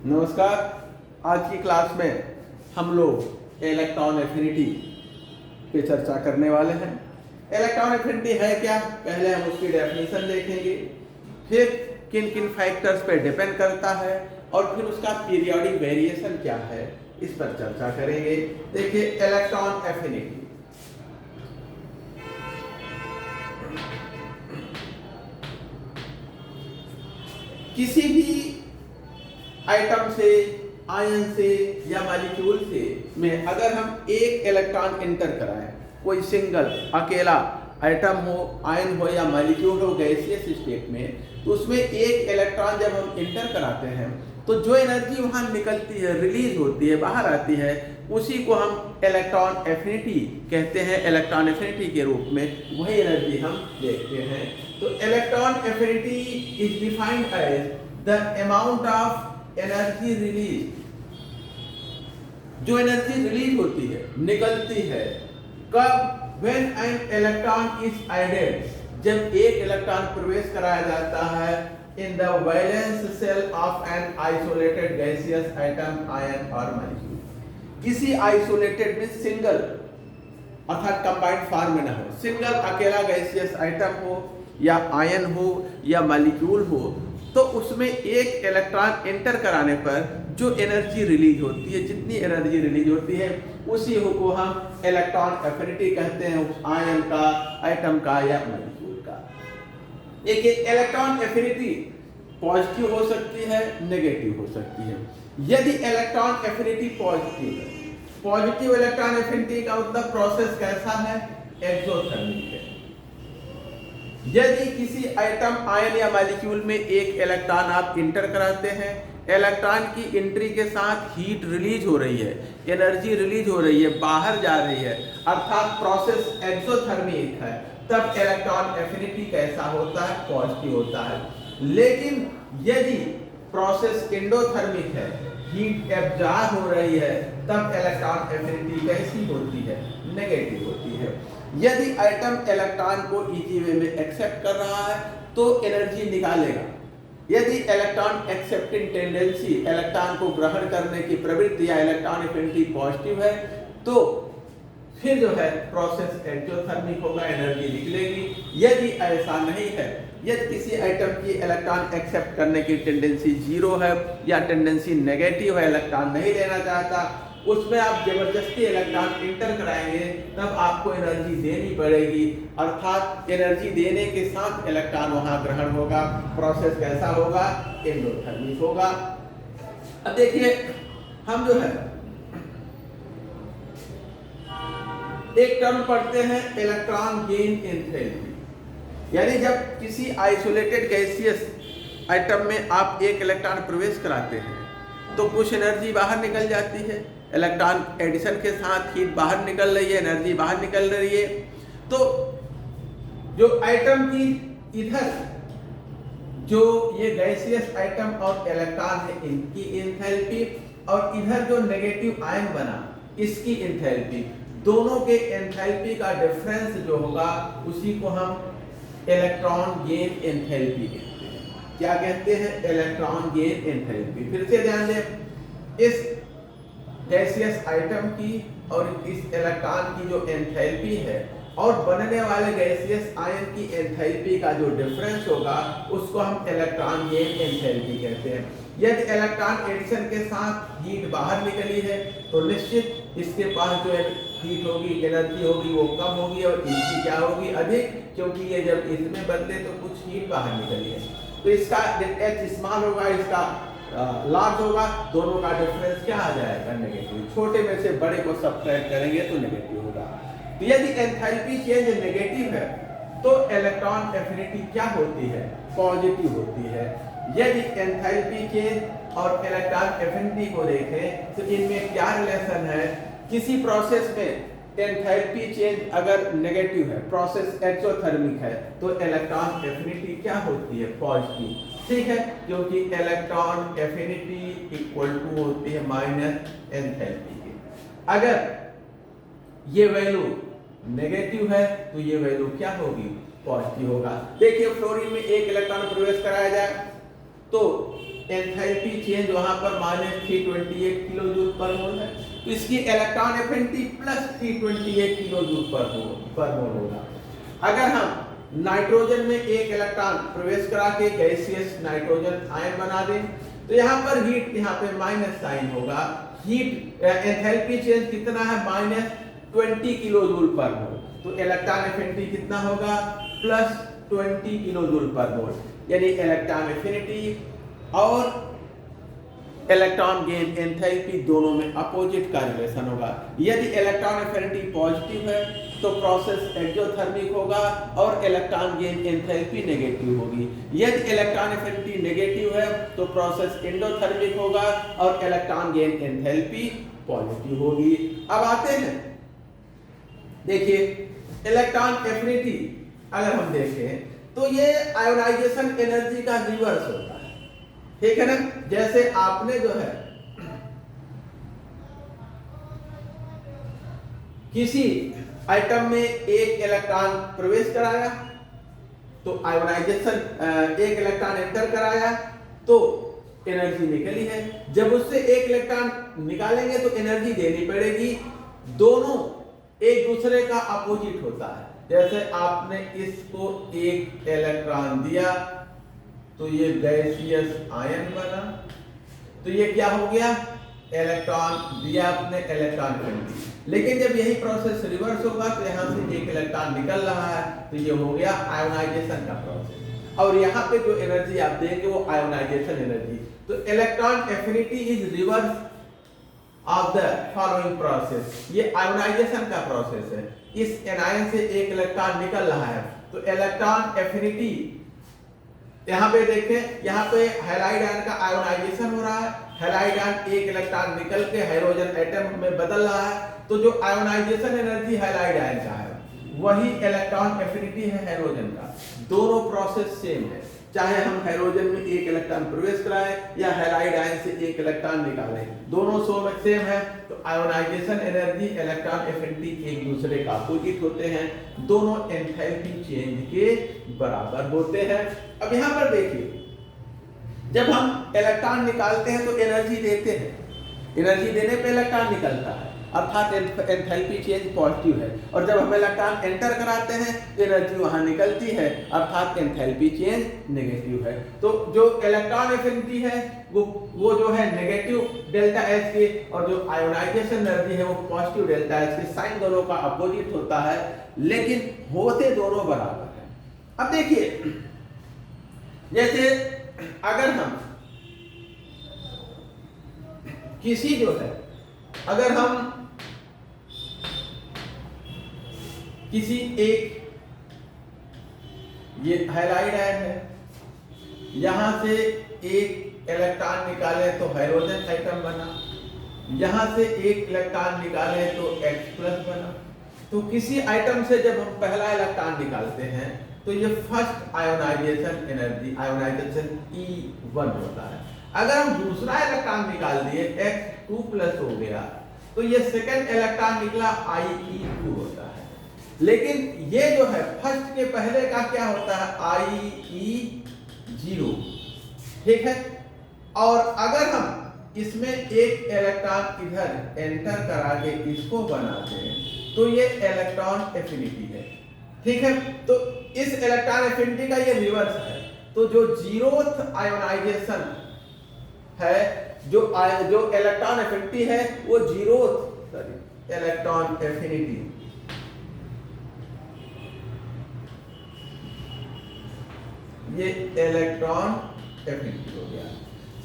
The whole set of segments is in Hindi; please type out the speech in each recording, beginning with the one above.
नमस्कार। आज की क्लास में हम लोग इलेक्ट्रॉन एफिनिटी पे चर्चा करने वाले हैं। इलेक्ट्रॉन एफिनिटी है क्या, पहले हम उसकी डेफिनेशन देखेंगे, फिर किन किन फैक्टर्स पे डिपेंड करता है और फिर उसका पीरियोडिक वेरिएशन क्या है, इस पर चर्चा करेंगे। देखिए, इलेक्ट्रॉन एफिनिटी किसी भी आइटम से, आयन से या मॉलिक्यूल से में अगर हम एक इलेक्ट्रॉन इंटर कराएं, कोई सिंगल अकेला आइटम हो, आयन हो या मॉलिक्यूल हो गैसियस स्टेट में, तो उसमें एक इलेक्ट्रॉन जब हम इंटर कराते हैं तो जो एनर्जी वहां निकलती है, रिलीज होती है, बाहर आती है, उसी को हम इलेक्ट्रॉन एफिनिटी कहते हैं। इलेक्ट्रॉन एफिनिटी के रूप में वही एनर्जी हम देखते हैं। तो electron affinity is defined as the amount of energy release, जो एनर्जी रिलीज होती है, निकलती है, कब? When an electron is added, जब एक इलेक्ट्रॉन प्रवेश कराया जाता है in the valence shell of an isolated gaseous atom, ion और मॉलिक्यूल। किसी आइसोलेटेड में सिंगल अर्थात कंबाइंड फॉर्म में ना हो, सिंगल अकेला गैसियस आइटम हो या आयन हो या मॉलिक्यूल हो, तो उसमें एक इलेक्ट्रॉन एंटर कराने पर जो एनर्जी रिलीज होती है, जितनी एनर्जी रिलीज होती है, उसी को हम इलेक्ट्रॉन एफिनिटी कहते हैं, उस आयन का, आइटम का या मॉलिक्यूल का। देखिए, इलेक्ट्रॉन एफिनिटी पॉजिटिव हो सकती है, नेगेटिव हो सकती है। यदि इलेक्ट्रॉन एफिनिटी पॉजिटिव है, पॉजिटिव इलेक्ट्रॉन एफिनिटी का मतलब प्रोसेस कैसा है? एक्सोथर्मिक है। यदि किसी आइटम, आयन या मॉलिक्यूल में एक इलेक्ट्रॉन आप इंटर कराते हैं, इलेक्ट्रॉन की एंट्री के साथ हीट रिलीज हो रही है, एनर्जी रिलीज हो रही है, बाहर जा रही है, अर्थात प्रोसेस एक्सोथर्मिक है, तब इलेक्ट्रॉन एफिनिटी कैसा होता है? पॉजिटिव होता है। लेकिन यदि प्रोसेस एंडोथर्मिक है, हीट एब्जॉर्ब हो रही है, तब इलेक्ट्रॉन एफिनिटी कैसी होती है? नेगेटिव होती है। यदि आइटम इलेक्ट्रॉन को इजी वे में एक्सेप्ट कर रहा है तो एनर्जी निकालेगा। यदि इलेक्ट्रॉन एक्सेप्टिंग टेंडेंसी, इलेक्ट्रॉन को ग्रहण करने की प्रवृत्ति या इलेक्ट्रॉन एफिनिटी पॉजिटिव है, तो फिर जो है प्रोसेस एक्सोथर्मिक होगा, एनर्जी निकलेगी। यदि ऐसा नहीं है, यदि किसी आइटम की इलेक्ट्रॉन एक्सेप्ट करने की टेंडेंसी जीरो है या टेंडेंसी नेगेटिव है, इलेक्ट्रॉन नहीं लेना चाहता, उसमें आप जबरदस्ती इलेक्ट्रॉन इंटर कराएंगे, तब आपको एनर्जी देनी पड़ेगी, अर्थात एनर्जी देने के साथ इलेक्ट्रॉन वहां ग्रहण होगा। प्रोसेस कैसा होगा? एंडोथर्मिक होगा। अब देखिए, हम जो है एक टर्म पढ़ते हैं इलेक्ट्रॉन गेन एंथैल्पी, यानी जब किसी आइसोलेटेड गैसियस आइटम में आप एक इलेक्ट्रॉन प्रवेश कराते हैं तो कुछ एनर्जी बाहर निकल जाती है, इलेक्ट्रॉन एडिशन के साथ हीट बाहर निकल रही है, एनर्जी बाहर निकल रही है। तो जो आइटम की इधर जो ये गैसियस आइटम और इलेक्ट्रॉन है, इनकी एंथैल्पी, और इधर जो नेगेटिव आयन बना, इसकी एंथैल्पी, दोनों के एंथैल्पी का डिफरेंस जो होगा उसी को हम इलेक्ट्रॉन गेन एंथैल्पी कहते हैं। क्या कहते हैं? Electron gain enthalpy. फिर से ध्यान दें, इस गैसियस आइटम की और इस इलेक्ट्रॉन की जो एंथैल्पी है और बनने वाले गैसियस आयन की एंथैल्पी का जो डिफरेंस होगा उसको हम इलेक्ट्रॉन गेन एंथैल्पी कहते हैं। यदि इलेक्ट्रॉन एडिशन के साथ हीट बाहर निकली है तो निश्चित इसके पास जो हीट होगी, एनर्जी होगी, वो कम होगी और इनकी क्या होगी? अधिक, क्योंकि ये जब इसमें बदले तो कुछ हीट बाहर निकली है, तो इसका एच स्मॉल होगा, इसका लार्ज होगा, दोनों का डिफरेंस क्या आ जाएगा? नेगेटिव। छोटे में से बड़े को सब्ट्रैक्ट करेंगे तो नेगेटिव होगा। तो यदि एंथैल्पी चेंज नेगेटिव है तो इलेक्ट्रॉन एफिनिटी क्या होती है? पॉजिटिव होती है। यदि एंथैल्पी चेंज और इलेक्ट्रॉन एफिनिटी को देखें तो इनमें क्या रिलेशन है? किसी प्रोसेस में एंथैल्पी चेंज अगर नेगेटिव है, प्रोसेस एक्सोथर्मिक है, तो इलेक्ट्रॉन एफिनिटी क्या होती है? पॉजिटिव। ठीक है, क्योंकि इलेक्ट्रॉन एफिनिटी इक्वल टू होती है माइनस एंथैल्पी के। अगर ये वैल्यू नेगेटिव है तो ये वैल्यू क्या होगी? पॉजिटिव होगा। देखिए, फ्लोरीन में एक इलेक्ट्रॉन प्रवेश कराया जाए तो एंथैल्पी चेंज वहां पर -328 किलो जूल पर मोल है, तो इसकी electron affinity +328 kilo joule per मोल होगा। अगर हम नाइट्रोजन में एक इलेक्ट्रॉन प्रवेश करा के गैसियस नाइट्रोजन आयन बना दें तो यहाँ पर हीट, यहाँ पे माइनस साइन होगा, हीट एंथैल्पी चेंज कितना है -20 किलो जूल पर मोल, तो इलेक्ट्रॉन एफिनिटी कितना होगा +20 किलो जूल पर मोल, यानी इलेक्ट्रॉन एफिनिटी और इलेक्ट्रॉन गेन एंथैल्पी दोनों में अपोजिट का रिलेशन होगा। यदि इलेक्ट्रॉन एफिनिटी पॉजिटिव है तो प्रोसेस एक्सोथर्मिक होगा और इलेक्ट्रॉन गेन एंथैल्पी नेगेटिव होगी। यदि इलेक्ट्रॉन एफिनिटी नेगेटिव है तो प्रोसेस एंडोथर्मिक होगा और इलेक्ट्रॉन गेन एंथैल्पी पॉजिटिव होगी। अब आते हैं, देखिए इलेक्ट्रॉन एफिनिटी अगर हम देखें तो ये आयोनाइजेशन एनर्जी का रिवर्स होता है, ठीक है ना। जैसे आपने जो है किसी आइटम में एक इलेक्ट्रॉन प्रवेश कराया तो आयोनाइजेशन, एक इलेक्ट्रॉन एंटर कराया तो एनर्जी निकली है, जब उससे एक इलेक्ट्रॉन निकालेंगे तो एनर्जी देनी पड़ेगी, दोनों एक दूसरे का अपोजिट होता है। जैसे आपने इसको एक इलेक्ट्रॉन दिया तो ये गैसियस आयन बना, तो ये क्या हो गया, इलेक्ट्रॉन दिया आपने, इलेक्ट्रॉन एफिनिटी। लेकिन जब यही प्रोसेस रिवर्स होगा तो यहाँ से एक इलेक्ट्रॉन निकल रहा है तो ये हो गया आयोनाइजेशन का प्रोसेस, और यहाँ पे जो एनर्जी आप देंगे वो आयोनाइजेशन एनर्जी। तो electron affinity is reverse of the following process, ये आयोनाइजेशन का प्रोसेस है। इस एनायन से एक इलेक्ट्रॉन निकल रहा है तो इलेक्ट्रॉन एफिनिटी, यहाँ पे देखें, यहाँ पे हैलाइड आयन का आयोनाइजेशन हो रहा है, हैलाइड आयन एक इलेक्ट्रॉन निकल के हाइड्रोजन एटम में बदल रहा है, तो जो आयोनाइजेशन एनर्जी हैलाइड आयन का है वही इलेक्ट्रॉन एफिनिटी है हाइड्रोजन का। दोनों प्रोसेस सेम है, चाहे हम हाइड्रोजन में एक इलेक्ट्रॉन प्रवेश कराएं या हैलाइड आयन से एक इलेक्ट्रॉन निकालें, दोनों सेम है। तो आयोनाइजेशन एनर्जी, इलेक्ट्रॉन एफिनिटी एक दूसरे का अपोजिट होते हैं, दोनों एंथैल्पी चेंज के बराबर होते हैं। अब यहाँ पर देखिए, जब हम इलेक्ट्रॉन निकालते हैं तो एनर्जी देते हैं, एनर्जी देने पे इलेक्ट्रॉन निकलता है, अर्थात एंथैल्पी चेंज पॉजिटिव है, और जब हम इलेक्ट्रॉन एंटर कराते हैं तो एनर्जी वहां निकलती है, अर्थात एंथैल्पी चेंज नेगेटिव है। तो जो इलेक्ट्रॉन एफिनिटी है वो जो है नेगेटिव डेल्टा एच के, और जो आयोनाइजेशन एनर्जी है वो पॉजिटिव डेल्टा एच के, साइन दोनों का अपोजिट होता है लेकिन होते दोनों बराबर है। अब देखिए, जैसे अगर हम किसी जो है, अगर हम किसी एक, ये हैलाइड आयन है, यहां से एक इलेक्ट्रॉन निकाले तो हाइड्रोजन एटम बना, यहां से एक इलेक्ट्रॉन निकाले तो H+ बना। तो किसी आइटम से जब हम पहला इलेक्ट्रॉन निकालते हैं तो ये first ionization energy, ionisation E1 होता है। अगर हम दूसरा इलेक्ट्रॉन निकाल दिए, H2+ हो गया, तो ये सेकंड इलेक्ट्रॉन निकला, IE2 होता है। लेकिन ये जो है फर्स्ट के पहले का क्या होता है, IE0, ठीक है। और अगर हम इसमें एक इलेक्ट्रॉन इधर एंटर करा के इसको बनाते हैं तो ये इलेक्ट्रॉन एफिनिटी है, ठीक है। तो इस इलेक्ट्रॉन एफिनिटी का ये रिवर्स है। तो जो जीरोथ आयोनाइजेशन है, जो इलेक्ट्रॉन एफिनिटी है वो जीरोथ इलेक्ट्रॉन एफिनिटी, ये इलेक्ट्रॉन एफिनिटी हो गया।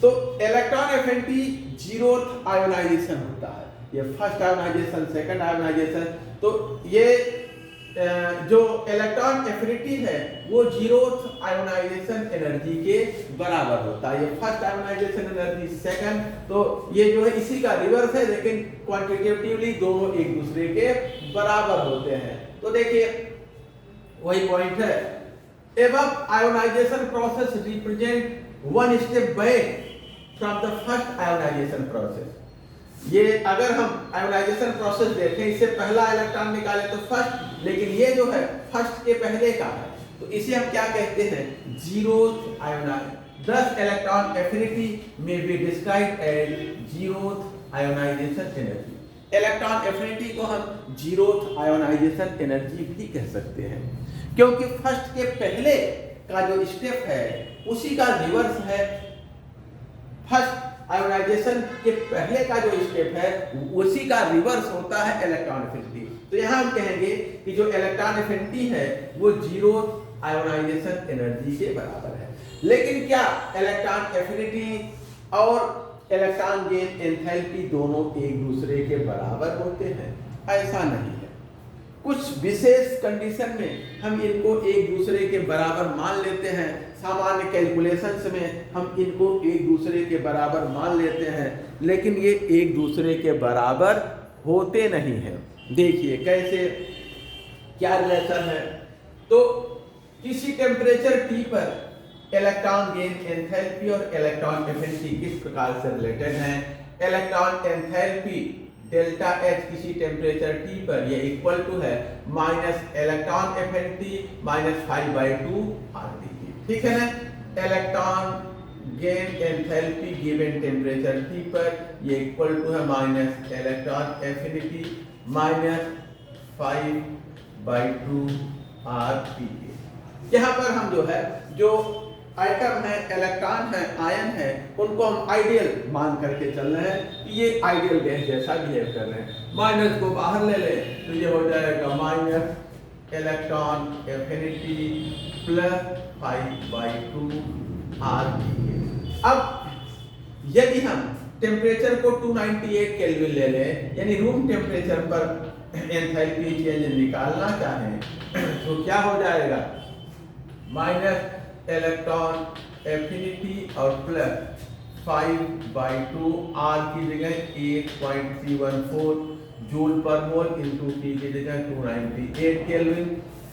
तो इलेक्ट्रॉन एफिनिटी जीरोथ आयोनाइजेशन होता है, ये फर्स्ट आयोनाइजेशन, सेकंड आयोनाइजेशन। तो ये जो इलेक्ट्रॉन एफिनिटी है वो जीरोथ आयोनाइजेशन एनर्जी के बराबर होता है, ये फर्स्ट आयोनाइजेशन एनर्जी, सेकंड। तो ये जो है इसी का रिवर्स है, लेकिन क्वांटिटेटिवली दोनों एक दूसरे के बराबर होते हैं। तो देखिए वही पॉइंट है, above ionization process represent one step back from the first ionization process। ये अगर हम आयोनाइजेशन प्रोसेस देखें, इससे पहला इलेक्ट्रॉन निकाले तो फर्स्ट, लेकिन ये जो है फर्स्ट के पहले का है, तो इसे हम क्या कहते हैं, Thus electron affinity may be described as zeroth ionization energy. Electron affinity को हम जीरोथ आयोनाइजेशन एनर्जी भी कह सकते हैं, क्योंकि फर्स्ट के पहले का जो स्टेप है उसी का रिवर्स है। फर्स्ट आयोनाइजेशन के पहले का जो स्टेप है उसी का रिवर्स होता है इलेक्ट्रॉन एफिनिटी। तो यहाँ हम कहेंगे कि जो इलेक्ट्रॉन एफिनिटी है वो जीरोथ आयोनाइजेशन एनर्जी के बराबर है। लेकिन क्या इलेक्ट्रॉन एफिनिटी और इलेक्ट्रॉन गेन एंथैल्पी दोनों एक दूसरे के बराबर होते हैं? ऐसा नहीं है। कुछ विशेष कंडीशन में हम इनको एक दूसरे के बराबर मान लेते हैं। सामान्य कैलकुलेशंस में हम इनको एक दूसरे के बराबर मान लेते हैं, लेकिन ये एक दूसरे के बराबर होते नहीं हैं। देखिए कैसे, क्या रिलेशन है। तो किसी टेम्परेचर T पर इलेक्ट्रॉन गेन एंथैल्पी और इलेक्ट्रॉन एफिनिटी किस प्रकार से रिलेटेड हैं? इलेक्ट्रॉन एंथैल्पी डेल्टा H किसी टेम्परेचर T पर ये इक्वल टू है minus electron affinity minus 5/2 RT। ठीक है ना। Electron gain enthalpy given temperature T पर ये इक्वल टू है minus electron affinity minus 5/2 RT। यहाँ पर हम जो है जो आइटम है, इलेक्ट्रॉन है, आयन है, उनको हम आइडियल मान करके चल रहे हैं कि ये आइडियल गैस जैसा बिहेव कर रहे हैं। माइनस को बाहर ले ले तो ये हो जाएगा minus electron affinity plus 5/2 RT। अब यदि हम टेम्परेचर को 298 केल्विन ले लें, यानी रूम टेम्परेचर पर एंथैल्पी चेंज निकालना चाहें तो क्या हो जाएगा? माइनस इलेक्ट्रॉन एफिनिटी और प्लस 5/2 R की जगह 8.314 joule per mole into T की जगह 298 केल्विन।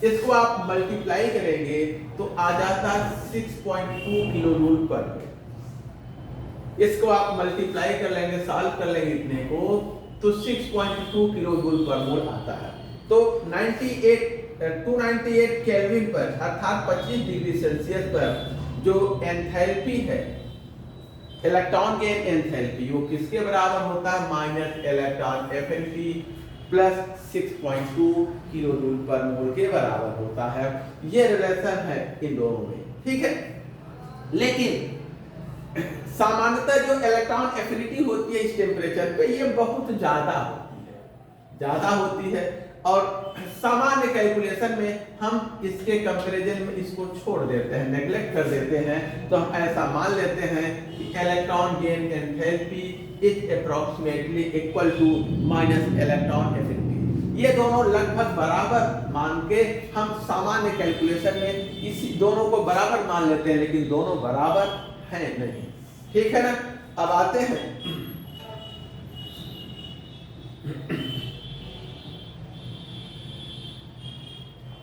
इसको आप मल्टीप्लाई करेंगे तो आ जाता 6.2 किलो जूल पर। इसको आप मल्टीप्लाई कर लेंगे, सॉल्व कर लेंगे इतने को, तो 6.2 किलो जूल पर मोल आता है। तो 298 केल्विन पर अर्थात 25 डिग्री सेल्सियस पर जो एंथैल्पी है, इलेक्ट्रॉन गेन एंथैल्पी, वो किसके बराबर होता है? Minus electron affinity plus 6.2 kilo joule per mole के बराबर होता है। ये रिलेशन है इन दोनों में। ठीक है। लेकिन सामान्यतः जो इलेक्ट्रॉन एफिनिटी होती है इस टेम्परेचर पे ये बहुत ज्यादा होती है और सामान्य कैलकुलेशन में हम इसके कंपैरिजन में इसको छोड़ देते हैं, नेग्लेक्ट कर देते हैं। तो हम ऐसा मान लेते हैं कि electron gain enthalpy is approximately equal to minus electron affinity. ये दोनों लगभग बराबर मान के हम सामान्य कैलकुलेशन में इसी दोनों को बराबर मान लेते हैं, लेकिन दोनों बराबर हैं नहीं। ठीक है ना। अब आते हैं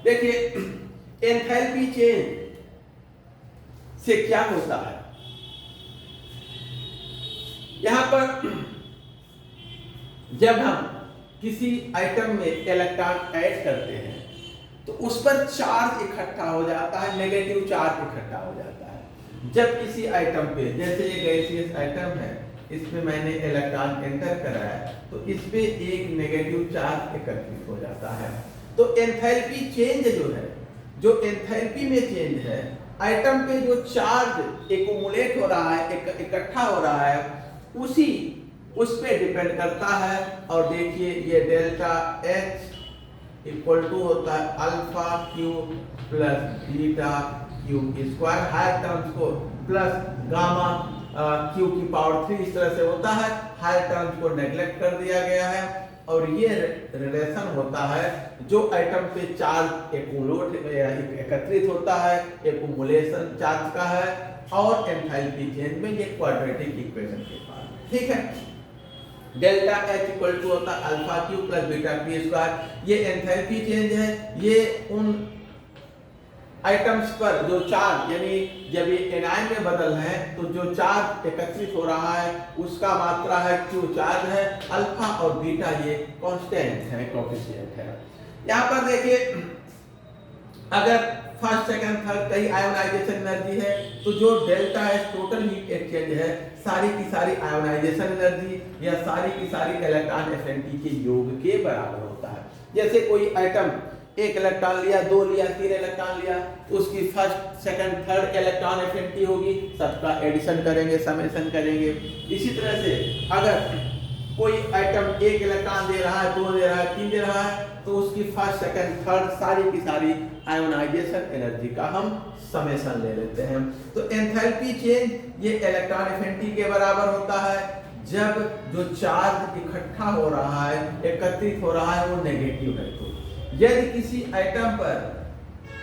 देखिए एंथैल्पी चेंज से क्या होता है। यहां पर जब हम किसी आइटम में इलेक्ट्रॉन ऐड करते हैं तो उस पर चार्ज इकट्ठा हो जाता है, नेगेटिव चार्ज इकट्ठा हो जाता है। जब किसी आइटम पे, जैसे ये गैसियस आइटम है, इसमें मैंने इलेक्ट्रॉन एंटर कराया तो इस पे एक नेगेटिव चार्ज एकत्रित हो जाता है। तो एंथैल्पी चेंज जो है, जो एंथैल्पी में चेंज है, आइटम पे जो चार्ज एक्युमुलेट हो रहा है, इकट्ठा हो रहा है, उस पे डिपेंड करता है। और देखिए ये डेल्टा H इक्वल टू होता है alpha q plus beta q square, higher terms को प्लस गामा क्यू की पावर 3 इस तरह से होता है। हायर टर्म्स को नेग्लेक्ट कर दिया गया है और ये रिलेशन होता है जो आइटम पे चार्ज एकत्रित होता है, एक्युमुलेशन चार्ज का है, और एंथैल्पी चेंज में ये क्वाड्रेटिक इक्वेशन के पास। ठीक है। डेल्टा H इक्वल टू होता है alpha q plus beta q square. ये एंथैल्पी चेंज है। ये उन आइटम्स पर जो चार्ज, यानी जब ये एनायन में बदल है तो जो चार्ज एकत्रित हो रहा है उसका मात्रा है क्यू चार्ज है, अल्फा और बीटा ये कांस्टेंट है, कोएफिशिएंट है। यहाँ पर देखिए अगर फर्स्ट सेकंड थर्ड कई आयोनाइजेशन एनर्जी है, तो जो delta H total heat exchange है सारी की सारी आयोनाइजेशन एनर्जी या सारी की सारी इलेक्ट्रॉन एफिनिटी के योग के बराबर होता है। जैसे कोई आइटम एक इलेक्ट्रॉन लिया, दो लिया, तीन इलेक्ट्रॉन लिया, तो उसकी first second third electron affinity होगी, सबका एडिशन करेंगे, समेशन करेंगे। इसी तरह से अगर कोई आइटम एक इलेक्ट्रॉन दे रहा है, दो दे रहा है, तीन दे रहा है, तो उसकी फर्स्ट सेकंड थर्ड सारी की सारी आयोनाइजेशन एनर्जी का हम समेशन ले लेते हैं। तो एंथैल्पी चेंज ये इलेक्ट्रॉन एफिनिटी के बराबर होता है जब जो चार्ज इकट्ठा हो रहा है, एकत्रित हो रहा है, वो नेगेटिव है। तो यदि किसी आइटम पर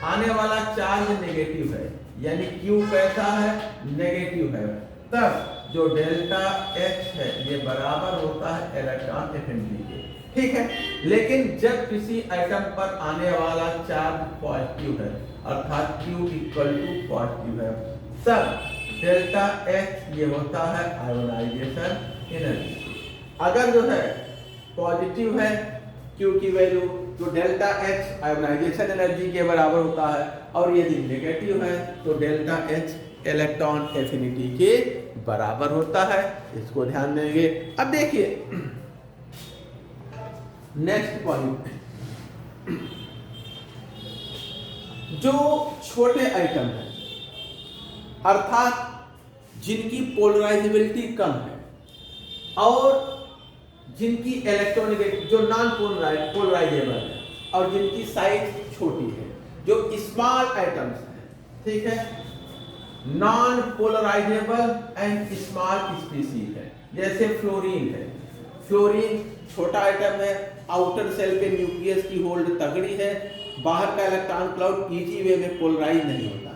आने वाला चार्ज नेगेटिव है, यानी Q कैसा है, नेगेटिव है, तब जो डेल्टा H है ये बराबर होता है इलेक्ट्रॉन एफिनिटी के, ठीक है। लेकिन जब किसी आइटम पर आने वाला चार्ज पॉजिटिव है, अर्थात Q इक्वल टू पॉजिटिव है, तब डेल्टा H ये होता है आयोनाइजेशन एनर्जी। अगर जो है पॉजिटिव है Q की वैल्यू, तो डेल्टा H आयोनाइजेशन एनर्जी के बराबर होता है, और यदि नेगेटिव है तो डेल्टा H इलेक्ट्रॉन एफिनिटी के बराबर होता है। इसको ध्यान देंगे। अब देखिए नेक्स्ट पॉइंट, जो छोटे आइटम है अर्थात जिनकी पोलराइजेबिलिटी कम है और जिनकी इलेक्ट्रोनेगेटिव जो नॉन पोलराइजेबल है और जिनकी साइज छोटी है, जो स्मॉल आइटम्स हैं, ठीक है, non polarisable and small species है, जैसे फ्लोरीन है। फ्लोरीन छोटा आइटम है, आउटर सेल पे न्यूक्लियस की होल्ड तगड़ी है, बाहर का इलेक्ट्रॉन क्लाउड इजी वे में पोलराइज नहीं होता।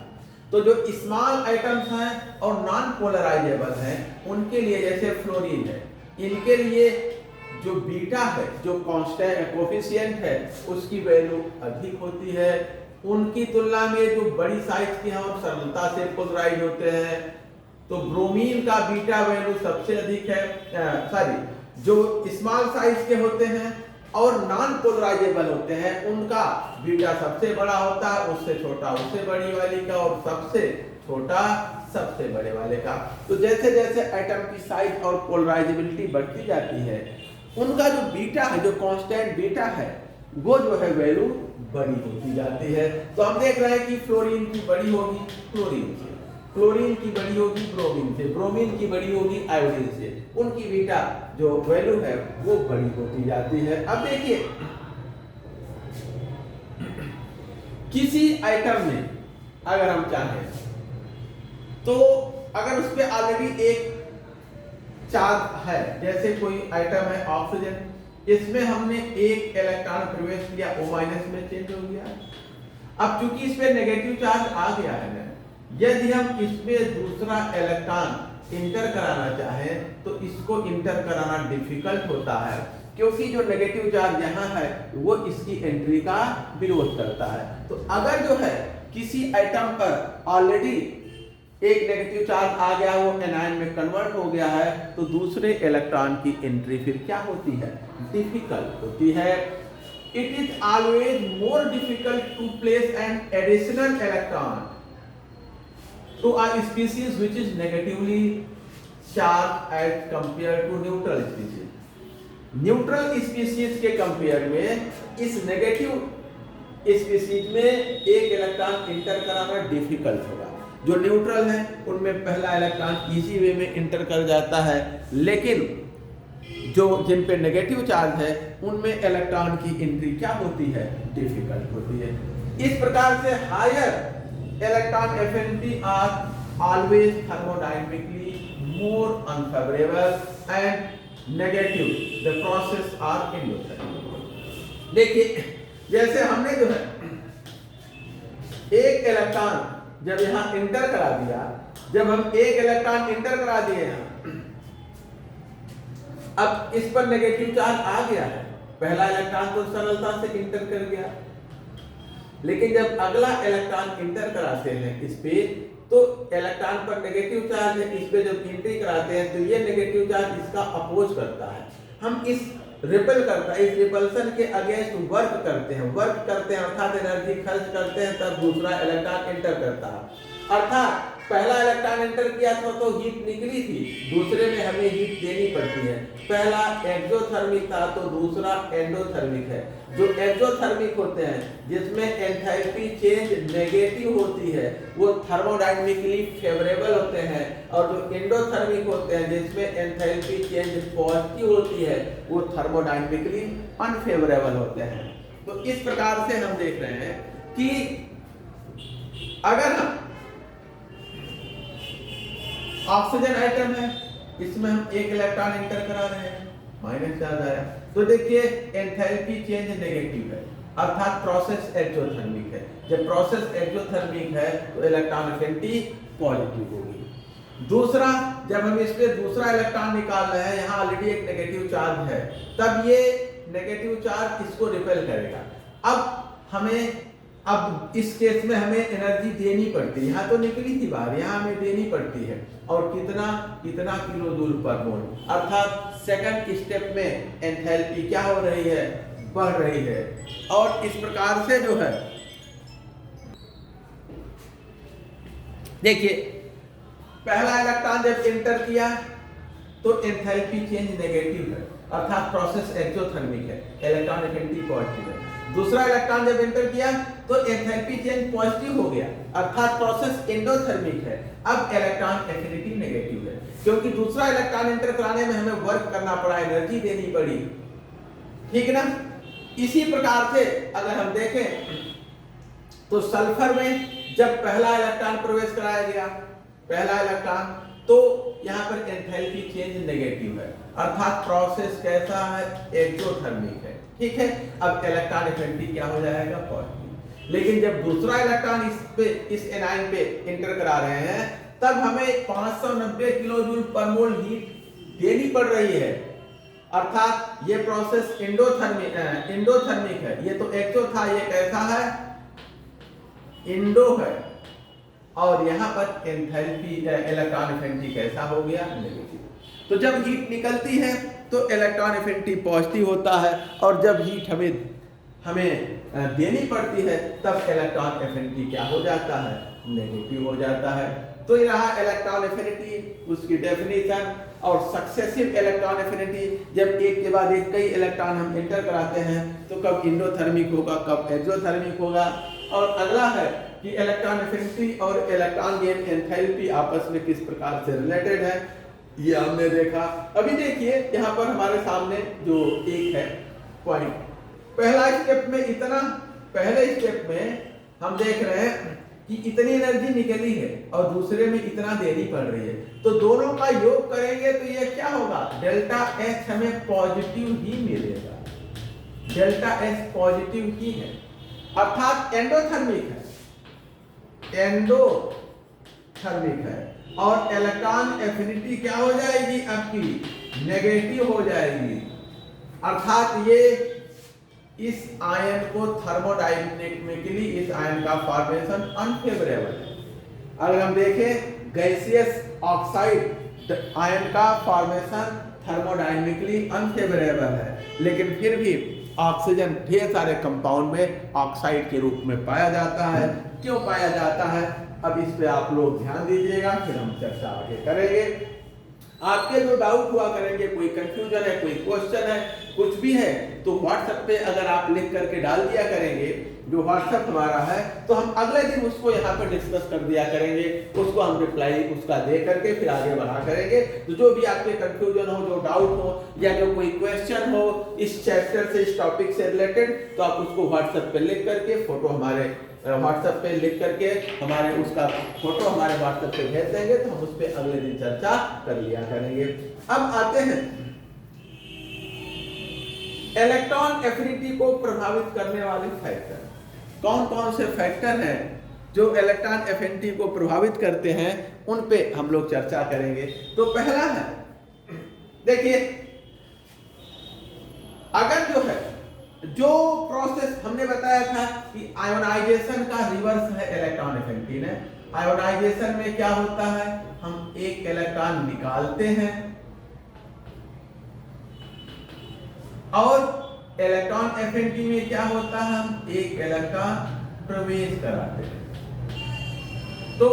तो जो स्मॉल आइटम्स हैं और नॉन पोलराइजेबल हैं, उनके लिए जैसे फ्लोरीन है, इनके लिए जो बीटा है, जो कांस्टेंट कोफिशिएंट है, उसकी वैल्यू अधिक होती है। उनकी तुलना में जो बड़ी साइज के हैं और सरलता से पोलराइज होते हैं, तो ब्रोमीन का बीटा वैल्यू सबसे अधिक है, जो स्मॉल साइज के होते हैं और नॉन पोलराइजेबल होते हैं, उनका बीटा सबसे बड़ा होता है, उससे छोटा उससे बड़ी वाली का, और सबसे छोटा सबसे बड़े वाले का। तो जैसे जैसे आइटम की साइज और पोलराइजेबिलिटी बढ़ती जाती है, उनका जो बीटा है, जो कांस्टेंट बीटा है, वो जो है वैल्यू बड़ी होती जाती है। तो हम देख रहे हैं कि फ्लोरीन की बड़ी होगी क्लोरीन से, क्लोरीन की बड़ी होगी ब्रोमीन से, ब्रोमीन की बड़ी होगी आयोडीन से, उनकी बीटा जो वैल्यू है वो बड़ी होती जाती है। अब देखिए किसी आइटम में अगर हम चाहें तो अगर उस पर ऑलरेडी एक चार्ज है, जैसे कोई आइटम है ऑक्सीजन, इसमें हमने एक इलेक्ट्रॉन प्रवेश किया, O- में चेंज हो गया। अब चूंकि इस पे नेगेटिव चार्ज आ गया है ना, यदि हम इसमें दूसरा इलेक्ट्रॉन इंटर कराना चाहें तो इसको इंटर कराना डिफिकल्ट होता है, क्योंकि जो नेगेटिव चार्ज यहाँ है वो इसकी एंट्री का विरोध करता है। तो अगर जो है किसी आइटम पर ऑलरेडी एक नेगेटिव चार्ज आ गया, वो एनायन में कन्वर्ट हो गया है, तो दूसरे इलेक्ट्रॉन की एंट्री फिर क्या होती है, डिफिकल्ट होती है। It is always more difficult to place an additional electron to a species which is negatively charge as compare to neutral species. Neutral species के कंपेयर में इस नेगेटिव स्पीशीज में एक इलेक्ट्रॉन इंटर कराना डिफिकल्ट होगा। जो न्यूट्रल है उनमें पहला इलेक्ट्रॉन इजी वे में इंटर कर जाता है, लेकिन जो जिन पे नेगेटिव चार्ज है उनमें इलेक्ट्रॉन की एंट्री क्या होती है, डिफिकल्ट होती है। इस प्रकार से higher electron affinity are always thermodynamically more unfavourable and negative the process are endothermal. देखिए जैसे हमने जो है एक इलेक्ट्रॉन जब यहां इंटर करा दिया, जब हम एक इलेक्ट्रॉन इंटर करा दिए हैं, अब इस पर नेगेटिव चार्ज आ गया है, पहला इलेक्ट्रॉन तो सरलता से इंटर कर गया, लेकिन जब अगला इलेक्ट्रॉन इंटर कराते हैं इस पे, तो इलेक्ट्रॉन पर नेगेटिव चार्ज है, इस पे जब एंट्री कराते हैं तो ये नेगेटिव चार्ज इसका अपोज करता है। हम इस रिपेल करता है, इस रिपल्सन के अगेंस्ट वर्क करते हैं अर्थात एनर्जी खर्च करते हैं, तब दूसरा इलेक्ट्रॉन एंटर करता है। अर्थात पहला इलेक्ट्रॉन एंटर किया था तो हीट निकली थी, दूसरे में हमें हीट देनी पड़ती है। पहला एक्सोथर्मिक था तो दूसरा एंडोथर्मिक है। जो एक्सोथर्मिक होते हैं जिसमें एंथैल्पी चेंज नेगेटिव होती है वो थर्मोडायनामिकली फेवरेबल होते हैं, और जो एंडोथर्मिक होते हैं जिसमें एंथैल्पी चेंज पॉजिटिव होती है वो थर्मोडायनामिकली अनफेवरेबल होते हैं। तो इस प्रकार से हम देख रहे हैं कि अगर हम ऑक्सीजन आइटम है, इसमें हम एक इलेक्ट्रॉन एंटर करा रहे हैं, माइनस चार्ज आया, तो देखिए एंथैल्पी चेंज नेगेटिव है अर्थात प्रोसेस एक्सोथर्मिक है। जब प्रोसेस एक्सोथर्मिक है तो इलेक्ट्रॉन एफिनिटी पॉजिटिव होगी। दूसरा, जब हम इस पे दूसरा इलेक्ट्रॉन निकाल रहे हैं, यहाँ ऑलरेडी एक नेगेटिव चार्ज है, तब ये नेगेटिव चार्ज इसको रिपेल करेगा। अब इस केस में हमें एनर्जी देनी पड़ती है, यहाँ तो निकली थी बाहर, यहाँ हमें देनी पड़ती है, और कितना किलो जूल पर मोल, अर्थात सेकंड स्टेप में एंथैल्पी क्या हो रही है, बढ़ रही है। और इस प्रकार से जो है देखिए पहला इलेक्ट्रॉन जब एंटर किया तो एंथैल्पी चेंज नेगेटिव है अर्थात प्रोसेस एक्सोथर्मिक है, इलेक्ट्रॉन एफिनिटी पॉजिटिव है। दूसरा इलेक्ट्रॉन जब एंटर किया तो एंथैल्पी चेंज पॉजिटिव हो गया अर्थात प्रोसेस एंडोथर्मिक है। अब इलेक्ट्रॉन एफिनिटी नेगेटिव है क्योंकि दूसरा इलेक्ट्रॉन एंटर कराने में हमें वर्क करना पड़ा, एनर्जी देनी पड़ी, ठीक ना। इसी प्रकार से अगर हम देखें तो सल्फर में जब पहला इलेक्ट्रॉन प्रवेश कराया गया, पहला इलेक्ट्रॉन, तो यहाँ पर एंथैल्पी चेंज नेगेटिव है अर्थात प्रोसेस कैसा है, एक्सोथर्मिक है, ठीक है। अब इलेक्ट्रॉन एफिनिटी क्या हो जाएगा, पॉजिटिव। लेकिन जब दूसरा इलेक्ट्रॉन इस एनायन पे एंटर करा रहे हैं तब हमें 590 किलो जूल पर मोल हीट देनी पड़ रही है अर्थात ये प्रोसेस एंडोथर्मिक है। ये तो एक्सो था, ये कैसा है, इंडो है, और यहाँ पर एंथैल्पी इलेक्ट्रॉन एफिनिटी कैसा हो गया, नेगेटिव। तो जब हीट निकलती है तो इलेक्ट्रॉन एफिनिटी पॉजिटिव होता है, और जब हीट हमें देनी पड़ती है तब इलेक्ट्रॉन एफिनिटी क्या हो जाता है, नेगेटिव हो जाता है। तो ये रहा इलेक्ट्रॉन एफिनिटी, उसकी डेफिनेशन। और सक्सेसिव इलेक्ट्रॉन एफिनिटी, जब एक के बाद एक कई इलेक्ट्रॉन हम एंटर कराते हैं तो कब इंडोथर्मिक होगा, कब एक्सोथर्मिक होगा। और अगला है कि इलेक्ट्रॉन एफिनिटी और इलेक्ट्रॉन गेन एंथैल्पी आपस में किस प्रकार से रिलेटेड है, ये हमने देखा। अभी देखिए यहाँ पर हमारे सामने जो एक है पॉइंट, पहला स्टेप में इतना, पहले स्टेप में हम देख रहे हैं कि इतनी एनर्जी निकली है और दूसरे में इतना देनी पड़ रही है, तो दोनों का योग करेंगे तो ये क्या होगा, डेल्टा एच हमें पॉजिटिव ही मिलेगा, डेल्टा एच पॉजिटिव ही है अर्थात एंडोथर्मिक है, एंडोथर्मिक है। और इलेक्ट्रॉन एफिनिटी क्या हो जाएगी, आपकी नेगेटिव हो जाएगी अर्थात ये इस आयन को थर्मोडायनेमिकली इस आयन का फॉर्मेशन अनफेवरेबल है। अगर हम देखें गैसियस ऑक्साइड आयन का फॉर्मेशन थर्मोडायनेमिकली अनफेवरेबल है, लेकिन फिर भी ऑक्सीजन ढेर सारे कंपाउंड में ऑक्साइड के रूप में पाया जाता है। क्यों पाया जाता है, अब इस पे आप लोग ध्यान दीजिएगा, फिर हम चर्चा आगे करेंगे। आपके जो डाउट हुआ करेंगे, कोई कंफ्यूजन है, कोई क्वेश्चन है, कुछ भी है, तो व्हाट्सएप पे अगर आप लिख करके डाल दिया करेंगे, जो व्हाट्सएप हमारा है, तो हम अगले दिन उसको यहाँ पर डिस्कस कर दिया करेंगे, उसको हम रिप्लाई उसका दे करके फिर आगे बढ़ा करेंगे। तो जो भी आपके कंफ्यूजन हो, जो डाउट हो, या जो कोई क्वेश्चन हो इस चैप्टर से, इस टॉपिक से रिलेटेड, तो आप उसको व्हाट्सएप पे लिख करके, फोटो हमारे व्हाट्सएप पे लिख करके हमारे उसका फोटो हमारे व्हाट्सएप पे भेज देंगे, तो हम उस पे अगले दिन चर्चा कर लिया करेंगे। अब आते हैं इलेक्ट्रॉन एफिनिटी को प्रभावित करने वाले फैक्टर। कौन कौन से फैक्टर हैं जो इलेक्ट्रॉन एफिनिटी को प्रभावित करते हैं, उन पे हम लोग चर्चा करेंगे। तो पहला है, देखिए अगर जो है, जो प्रोसेस हमने बताया था कि आयोनाइजेशन का रिवर्स है इलेक्ट्रॉन एफिनिटी ने। आयोनाइजेशन में क्या होता है, हम एक इलेक्ट्रॉन निकालते हैं और इलेक्ट्रॉन एफिनिटी में क्या होता है, हम एक इलेक्ट्रॉन प्रवेश कराते हैं। तो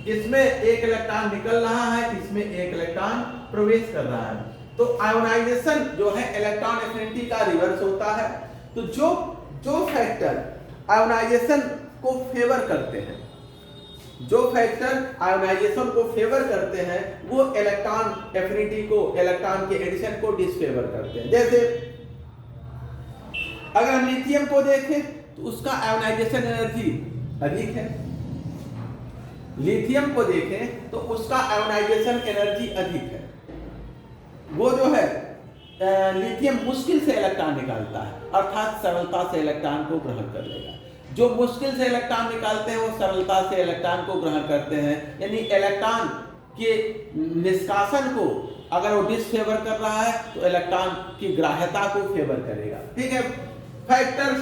इसमें एक इलेक्ट्रॉन निकल रहा है, इसमें एक इलेक्ट्रॉन प्रवेश कर रहा है। तो आयोनाइजेशन जो है इलेक्ट्रॉन एफिनिटी का रिवर्स होता है। तो जो फैक्टर आयोनाइजेशन को फेवर करते हैं, जो फैक्टर आयोनाइजेशन को फेवर करते हैं, वो इलेक्ट्रॉन एफिनिटी को, इलेक्ट्रॉन के एडिशन को डिसफेवर करते हैं। जैसे अगर हम लिथियम को देखें तो उसका आयोनाइजेशन एनर्जी अधिक है। लिथियम को देखें तो उसका आयोनाइजेशन एनर्जी अधिक है। वो जो है लिथियम मुश्किल से इलेक्ट्रॉन निकालता है, अर्थात सरलता से इलेक्ट्रॉन को ग्रहण कर लेगा। जो मुश्किल से इलेक्ट्रॉन निकालते हैं वो सरलता से इलेक्ट्रॉन को ग्रहण करते हैं, यानी इलेक्ट्रॉन के निष्कासन को अगर वो डिसफेवर कर रहा है तो इलेक्ट्रॉन की ग्राह्यता को फेवर करेगा। ठीक है, factors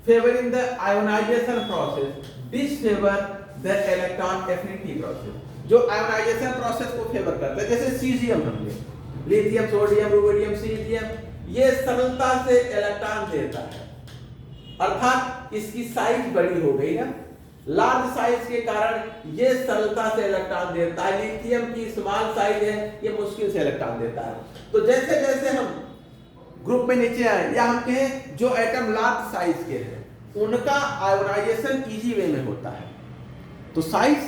favouring the ionisation process disfavour the electron affinity process. जो आयोनाइजेशन प्रोसेस को फेवर करता है, जैसे सीजियम हमने लिथियम, सोडियम, रुबिडियम, सीजियम, ये सरलता से इलेक्ट्रॉन देता है, अर्थात इसकी साइज बड़ी हो गई ना, लार्ज साइज के कारण ये सरलता से इलेक्ट्रॉन देता है। लिथियम की स्मॉल साइज है, ये मुश्किल से इलेक्ट्रॉन देता है। तो जैसे जैसे हम ग्रुप में नीचे आए, या हम कहें जो एटम लार्ज साइज के हैं उनका आयोनाइजेशन इजी वे में होता है। तो साइज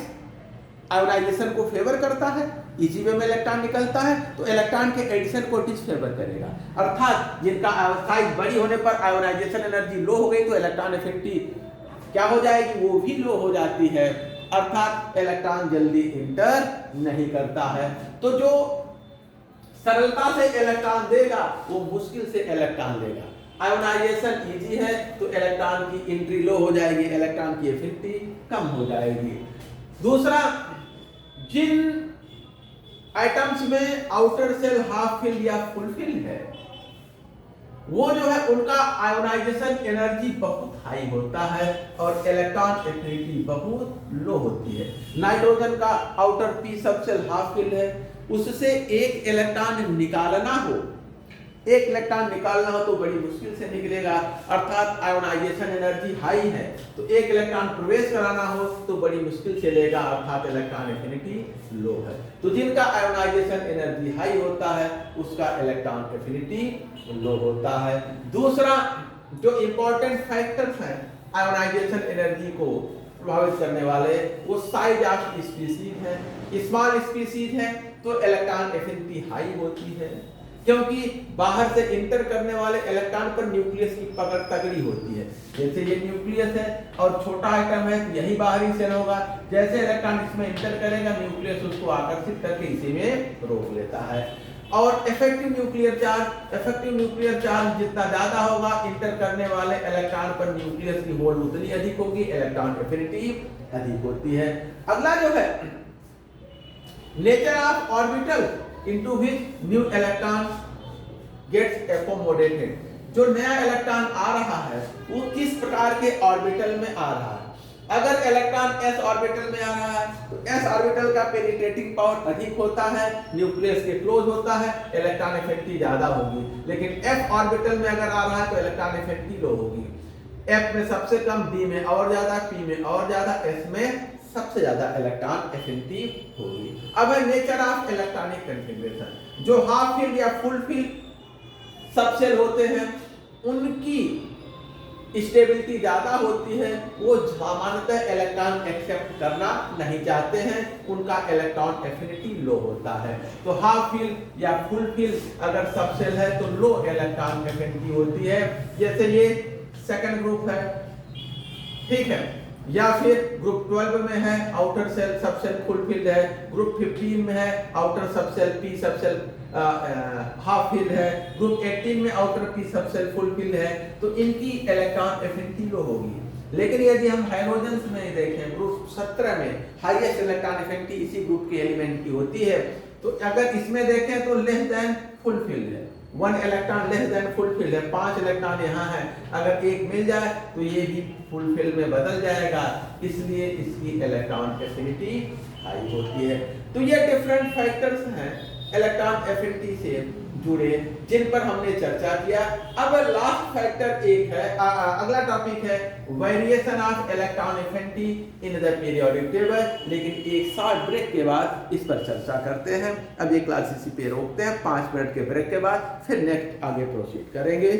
आयोनाइजेशन को फेवर करता है, इजी वे में इलेक्ट्रॉन निकलता है, तो इलेक्ट्रॉन के एडिशन को डिसफेवर करेगा। अर्थात जिनका साइज बड़ी होने पर आयोनाइजेशन एनर्जी लो हो गई तो इलेक्ट्रॉन एफिनिटी क्या हो जाएगी, वो भी लो हो जाती है, अर्थात इलेक्ट्रॉन जल्दी इंटर नहीं करता है। तो जो सरलता से इलेक्ट्रॉन देगा वो मुश्किल से इलेक्ट्रॉन देगा। आयोनाइजेशन इजी है तो इलेक्ट्रॉन की एंट्री लो हो जाएगी, इलेक्ट्रॉन की एफिनिटी कम हो जाएगी। दूसरा, जिन एटम्स में आउटर सेल हाफ फिल्ड या फुल फिल्ड है, वो जो है उनका आयोनाइजेशन एनर्जी बहुत हाई होता है और इलेक्ट्रॉन एफिनिटी बहुत लो होती है। नाइट्रोजन का आउटर पी सब सेल हाफ फिल्ड है, उससे एक इलेक्ट्रॉन निकालना हो, एक इलेक्ट्रॉन निकालना हो तो बड़ी मुश्किल से निकलेगा, अर्थात आयोनाइजेशन एनर्जी हाई है। तो एक इलेक्ट्रॉन प्रवेश कराना हो तो बड़ी मुश्किल से लेगा, अर्थात इलेक्ट्रॉन एफिनिटी लो है। तो जिनका आयोनाइजेशन एनर्जी हाई होता है उसका इलेक्ट्रॉन एफिनिटी लो होता है। दूसरा, जो इंपॉर्टेंट फैक्टर्स हैं आयोनाइजेशन एनर्जी को प्रभावित करने वाले, वो साइज ऑफ स्पीसीज है। स्मॉल स्पीसीज है तो इलेक्ट्रॉन एफिनिटी हाई होती है, क्योंकि बाहर से इंटर करने वाले इलेक्ट्रॉन पर न्यूक्लियस की पकड़ तगड़ी होती है। जैसे ये न्यूक्लियस है और छोटा आइटम है तो यही बाहरी सेल होगा, जैसे इलेक्ट्रॉन इसमें इंटर करेगा न्यूक्लियस उसको आकर्षित करके इसी में रोक लेता है। और इफेक्टिव न्यूक्लियर चार्ज जितना ज्यादा होगा, इंटर करने वाले इलेक्ट्रॉन पर न्यूक्लियस की होल्ड उतनी अधिक होगी, इलेक्ट्रॉन एफिनिटी अधिक होती है। अगला जो है nature of orbital into which new electron gets accommodated। जो नया इलेक्ट्रॉन आ रहा है वो किस प्रकार के ऑर्बिटल में आ रहा है। अगर इलेक्ट्रॉन s ऑर्बिटल में आ रहा है तो s ऑर्बिटल का पेनिट्रेटिंग पावर अधिक होता है, न्यूक्लियस के क्लोज होता है, इलेक्ट्रॉन एफिनिटी ज्यादा होगी। लेकिन f ऑर्बिटल में अगर आ रहा है तो इलेक्ट्रॉन एफिनिटी लो होगी। f में सबसे कम, d में और ज्यादा, p में और ज्यादा, s में सबसे ज्यादा इलेक्ट्रॉन एफिनिटी होगी। अब है नेचर ऑफ इलेक्ट्रॉनिक कॉन्फ़िगरेशन। जो हाफ फील्ड या फुल फील्ड सब सेल होते हैं उनकी स्टेबिलिटी ज्यादा होती है, वो सामान्यतः इलेक्ट्रॉन एक्सेप्ट करना नहीं चाहते हैं, उनका इलेक्ट्रॉन एफिनिटी लो होता है। तो हाफ फील्ड या फुल फील्ड अगर सब सेल है तो लो इलेक्ट्रॉन एफिनिटी होती है। जैसे ये सेकंड ग्रुप है, ठीक है, या फिर ग्रुप 12 में है आउटर सेल सब सेल फुल फील्ड है, ग्रुप 15 में है आउटर सब सेल पी सब सेल हाफ फील्ड है, ग्रुप 18 में आउटर पी सब सेल फुल फील्ड है, तो इनकी इलेक्ट्रॉन एफिनिटी लो होगी। लेकिन यदि हम हाइड्रोजन्स में देखें, ग्रुप 17 में हाईएस्ट इलेक्ट्रॉन एफिनिटी इसी ग्रुप के एलिमेंट की होती है, तो अगर इसमें देखें तो लेस देन फुल फील्ड है, 1 electron less than full field है, 5 इलेक्ट्रॉन यहाँ है, अगर एक मिल जाए तो ये भी फुल फील्ड में बदल जाएगा, इसलिए इसकी इलेक्ट्रॉन एफिनिटी हाई होती है। तो ये डिफरेंट फैक्टर्स हैं इलेक्ट्रॉन एफिनिटी से जुड़े, जिन पर हमने चर्चा किया। अब लास्ट फैक्टर एक है, अगला टॉपिक है variation of electron affinity in the periodic table, लेकिन एक शॉर्ट ब्रेक के बाद इस पर चर्चा करते हैं। अब ये क्लास इसी पे रोकते हैं, 5 मिनट के ब्रेक के बाद फिर नेक्स्ट आगे प्रोसीड करेंगे।